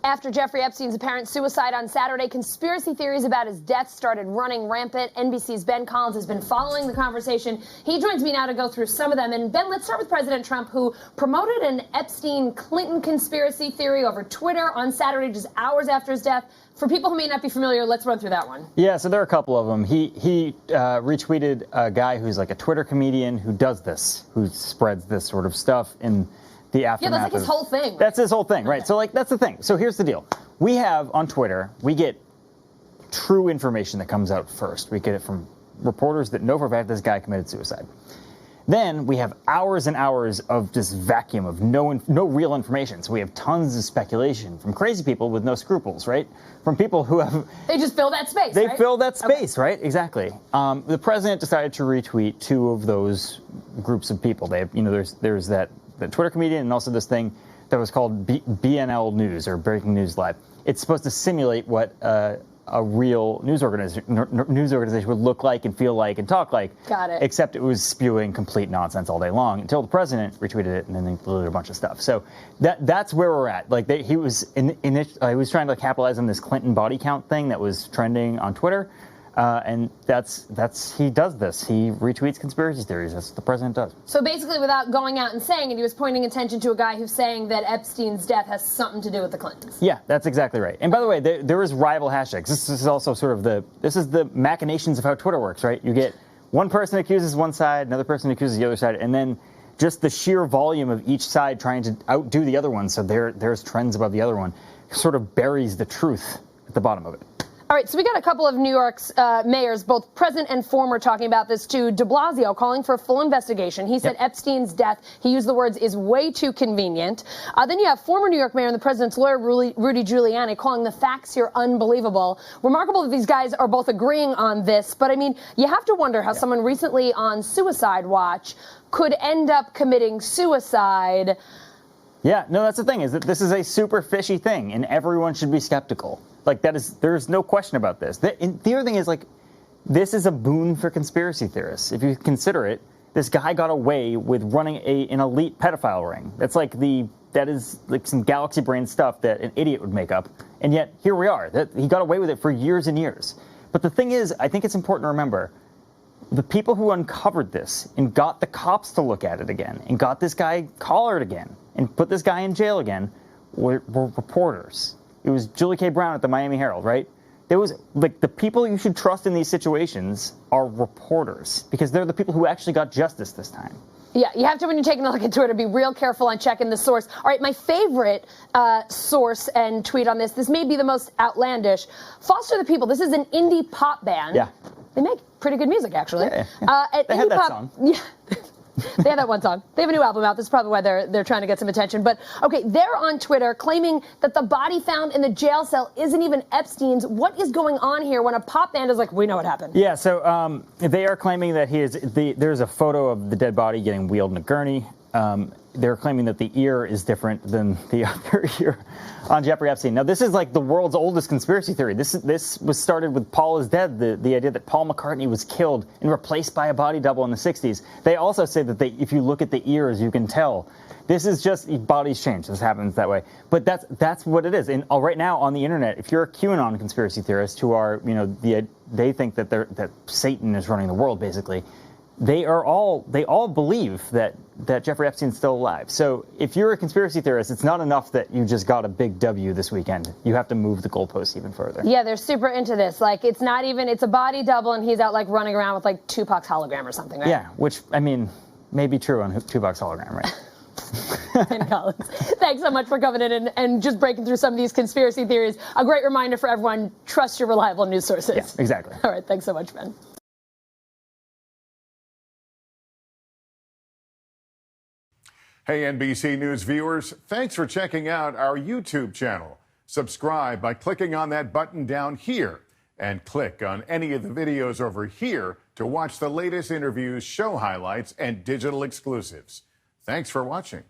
After Jeffrey Epstein's apparent suicide on Saturday, conspiracy theories about his death started running rampant. NBC's Ben Collins has been following the conversation. He joins me now to go through some of them. And Ben, let's start with President Trump, who promoted an Epstein-Clinton conspiracy theory over Twitter on Saturday, just hours after his death. For people who may not be familiar, let's run through that one. Yeah, so there are a couple of them. He retweeted a guy who's like a Twitter comedian who does this, who spreads this sort of stuff in the aftermath. Yeah, that's like his whole thing. Right? That's his whole thing, right? So, like, that's the thing. So here's the deal. We have, on Twitter, we get true information that comes out first. We get it from reporters that know for a fact this guy committed suicide. Then we have hours and hours of this vacuum of no real information. So we have tons of speculation from crazy people with no scruples, right? From people who have... They just fill that space, They right? fill that space, okay. Right? Exactly. The president decided to retweet two of those groups of people. They have, there's that Twitter comedian and also this thing that was called BNL News, or Breaking News Live. It's supposed to simulate what a real news organization would look like and feel like and talk like. Got it. Except it was spewing complete nonsense all day long until the president retweeted it and then they deleted a bunch of stuff. So that's where we're at. Like he was trying to capitalize on this Clinton body count thing that was trending on Twitter. And he does this. He retweets conspiracy theories. That's what the president does. So basically, without going out and saying it, he was pointing attention to a guy who's saying that Epstein's death has something to do with the Clintons. Yeah, that's exactly right. And by the way, there is rival hashtags. This is also sort of the machinations of how Twitter works, right? You get one person accuses one side, another person accuses the other side, and then just the sheer volume of each side trying to outdo the other one, so there's trends above the other one, sort of buries the truth at the bottom of it. All right, so we got a couple of New York's mayors, both present and former, talking about this too. De Blasio calling for a full investigation. He said Epstein's death, he used the words, is way too convenient. Then you have former New York mayor and the president's lawyer, Rudy Giuliani, calling the facts here unbelievable. Remarkable that these guys are both agreeing on this. But, I mean, you have to wonder how someone recently on Suicide Watch could end up committing suicide. Yeah, no, that's the thing, is that this is a super fishy thing, and everyone should be skeptical. Like, there's no question about this. The other thing is, like, this is a boon for conspiracy theorists. If you consider it, this guy got away with running an elite pedophile ring. That is like some galaxy brain stuff that an idiot would make up. And yet, here we are. He got away with it for years and years. But the thing is, I think it's important to remember, the people who uncovered this and got the cops to look at it again and got this guy collared again and put this guy in jail again were reporters. It was Julie K. Brown at the Miami Herald, right? There was, like, the people you should trust in these situations are reporters because they're the people who actually got justice this time. Yeah, you have to, when you're taking a look at Twitter, be real careful on checking the source. All right, my favorite source and tweet on this may be the most outlandish. Foster the People, this is an indie pop band. Yeah. They make pretty good music, actually. Yeah. They had that song. Yeah. They have that one song. They have a new album out. This is probably why they're trying to get some attention. But, okay, they're on Twitter claiming that the body found in the jail cell isn't even Epstein's. What is going on here when a pop band is like, we know what happened? Yeah, so they are claiming that there's a photo of the dead body getting wheeled in a gurney. They're claiming that the ear is different than the other ear on Jeffrey Epstein. Now, this is like the world's oldest conspiracy theory. This was started with Paul is Dead, the idea that Paul McCartney was killed and replaced by a body double in the 60s. They also say that if you look at the ears, you can tell. This is just bodies change. This happens that way. But that's what it is. And right now on the internet, if you're a QAnon conspiracy theorist who are, they think that Satan is running the world, basically. They all believe that Jeffrey Epstein's still alive. So if you're a conspiracy theorist, it's not enough that you just got a big W this weekend. You have to move the goalposts even further. Yeah, they're super into this. Like, it's a body double and he's out like running around with like Tupac's hologram or something, right? Yeah, which, I mean, may be true on Tupac's hologram, right? Ben Collins, thanks so much for coming in and just breaking through some of these conspiracy theories. A great reminder for everyone, trust your reliable news sources. Yeah, exactly. All right, thanks so much, Ben. Hey, NBC News viewers, thanks for checking out our YouTube channel. Subscribe by clicking on that button down here and click on any of the videos over here to watch the latest interviews, show highlights, and digital exclusives. Thanks for watching.